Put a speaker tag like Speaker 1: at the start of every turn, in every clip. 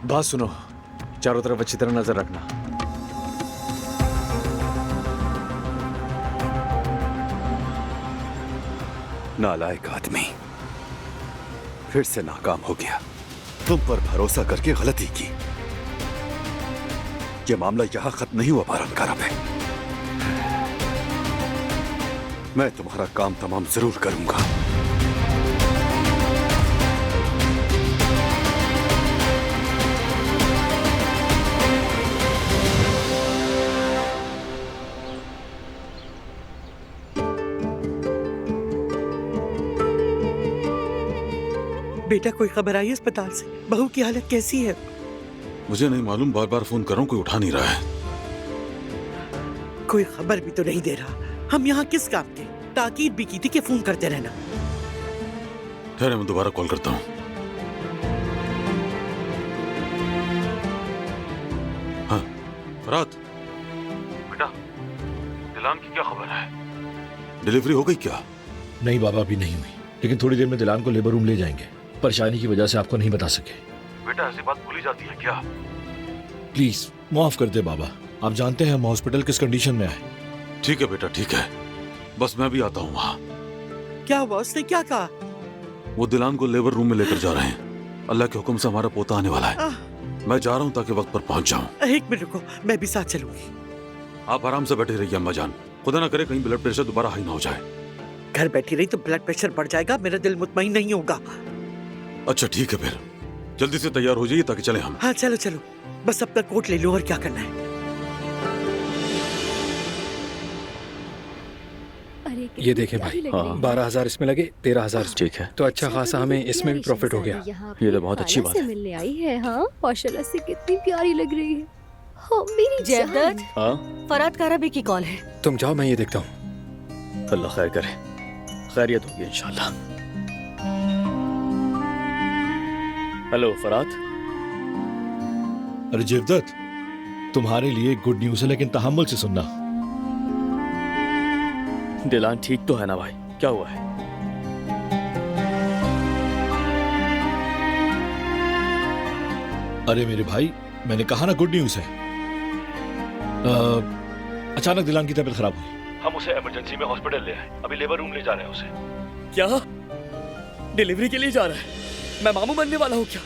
Speaker 1: बात सुनो, चारों तरफ अच्छी तरह नजर रखना।
Speaker 2: नालायक आदमी, फिर से नाकाम हो गया। तुम पर भरोसा करके गलती की। ये मामला यहां खत्म नहीं हुआ बारानकारा में। मैं तुम्हारा काम तमाम जरूर करूंगा।
Speaker 3: बेटा, कोई खबर आई अस्पताल से? बहू की हालत कैसी है?
Speaker 4: मुझे नहीं मालूम, बार बार फोन कर रहा हूं, कोई उठा नहीं रहा है।
Speaker 3: कोई खबर भी तो नहीं दे रहा। हम यहाँ किस काम के? ताकीद भी की थी कि फोन करते रहना।
Speaker 4: ठहरे, मैं दोबारा कॉल करता हूँ। हाँ फरात, बेटा दिलान की क्या खबर है? डिलीवरी हो गई क्या?
Speaker 5: नहीं बाबा, अभी नहीं हुई, लेकिन थोड़ी देर में दिलान को लेबर रूम ले जाएंगे। परेशानी की वजह से आपको नहीं बता सके।
Speaker 4: बेटा ऐसी बात भूली जाती है क्या?
Speaker 5: प्लीज माफ कर दे बाबा, आप जानते हैं हम हॉस्पिटल किस कंडीशन में आए।
Speaker 4: ठीक है बेटा, ठीक है, बस मैं भी आता हूँ वहाँ।
Speaker 3: क्या हुआ? उसने क्या कहा?
Speaker 4: वो दिलान को लेबर रूम में लेकर जा रहे हैं। अल्लाह के हुक्म से हमारा पोता आने वाला है। मैं जा रहा हूँ ताकि वक्त पर पहुँच जाऊँ।
Speaker 3: एक मिनट रुको, मैं भी साथ चलूंगी।
Speaker 4: आप आराम से बैठे रहिए अम्मा जान, खुदा ना करे कहीं ब्लड प्रेशर दोबारा हाई ना हो जाए।
Speaker 3: घर बैठी रही तो ब्लड प्रेशर बढ़ जाएगा, मेरा दिल मुतमईन नहीं होगा।
Speaker 4: अच्छा ठीक है, फिर जल्दी से तैयार हो जाइए ताकि चले हम।
Speaker 3: हाँ चलो चलो, बस अपना कोट ले लो और क्या करना है।
Speaker 6: ये देखें भाई, 12,000 इसमें लगे, 13,000।
Speaker 2: ठीक है,
Speaker 6: तो अच्छा खासा हमें इसमें भी प्रॉफिट हो गया।
Speaker 2: ये तो बहुत अच्छी बात है।
Speaker 7: मिलने आई है। हाँ माशाल्लाह से कितनी प्यारी लग रही है। हाँ मेरी
Speaker 8: जयदत,
Speaker 2: हाँ
Speaker 8: फरात काराबी की कॉल है।
Speaker 6: तुम जाओ, मैं ये देखता हूँ।
Speaker 2: अल्लाह खैर करे, खैरियत होगी इंशाल्लाह। हेलो फरात।
Speaker 5: अरे जेवदत, तुम्हारे लिए गुड न्यूज है, लेकिन तहम्मुल से सुनना।
Speaker 2: दिलान ठीक तो है ना भाई? क्या हुआ है?
Speaker 5: अरे मेरे भाई, मैंने कहा ना गुड न्यूज है। अचानक दिलान की तबीयत खराब हुई, हम उसे इमरजेंसी में हॉस्पिटल ले आए। अभी लेबर रूम ले जा रहे हैं उसे।
Speaker 2: क्या डिलीवरी के लिए जा रहा है? मैं मामू बनने वाला हूँ क्या?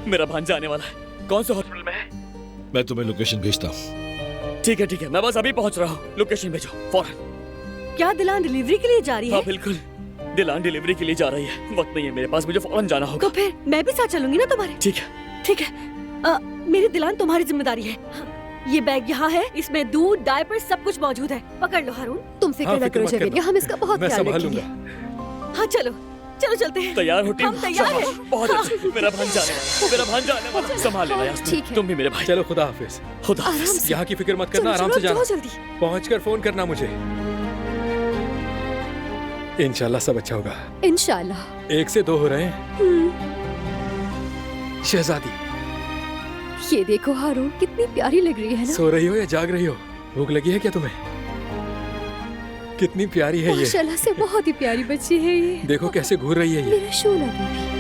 Speaker 2: मेरा भांजा आने वाला है। कौन से हॉस्पिटल में है?
Speaker 5: मैं तुम्हें लोकेशन भेजता हूँ।
Speaker 2: ठीक है ठीक है, मैं बस अभी पहुंच रहा हूँ। लोकेशन भेजो फौरन।
Speaker 8: क्या दिलान डिलीवरी के लिए जा रही है?
Speaker 2: हाँ बिल्कुल, दिलान डिलीवरी के लिए जा रही है। वक्त नहीं है मेरे पास, मुझे फौरन जाना होगा।
Speaker 8: तो फिर मैं भी साथ चलूंगी ना तुम्हारे।
Speaker 2: ठीक है
Speaker 8: ठीक है, मेरी दिलान तुम्हारी जिम्मेदारी है। ये बैग यहाँ है, इसमें दूध डायपर सब कुछ मौजूद है। पकड़ लो हारून।
Speaker 7: तुम फिक्र न करो जवेरिया, हम इसका बहुत
Speaker 6: मैं
Speaker 7: ख्याल
Speaker 6: संभाल
Speaker 7: रखेंगे।
Speaker 6: लूंगा।
Speaker 8: हाँ चलो चलो चलते हैं।
Speaker 2: तैयार हो टीम?
Speaker 8: हम तैयार हैं।
Speaker 2: बहुत अच्छे, मेरा भांजा आने वाला, मेरा भांजा आने वाला। संभाल लेना यास्मीन,
Speaker 7: ठीक है।
Speaker 2: तुम भी मेरे भाई।
Speaker 6: चलो खुदा हाफिज।
Speaker 2: खुदा
Speaker 7: आराम
Speaker 2: हाफिज।
Speaker 7: से।
Speaker 6: यहाँ की फिक्र मत करना, आराम से जाना।
Speaker 8: जल्दी।
Speaker 6: पहुंचकर फोन करना मुझे। इंशाल्लाह सब अच्छा होगा।
Speaker 7: इंशाल्लाह।
Speaker 6: 1 से 2 हो रहे हैं। शहजादी,
Speaker 7: ये देखो हारून, कितनी प्यारी लग रही है ना।
Speaker 6: सो रही हो या जाग रही हो? भूख लगी है क्या तुम्हें? कितनी प्यारी है ये।
Speaker 7: माशाल्लाह से बहुत ही प्यारी बच्ची है ये।
Speaker 6: देखो कैसे घूर रही है ये।
Speaker 7: मेरा शोला बेबी।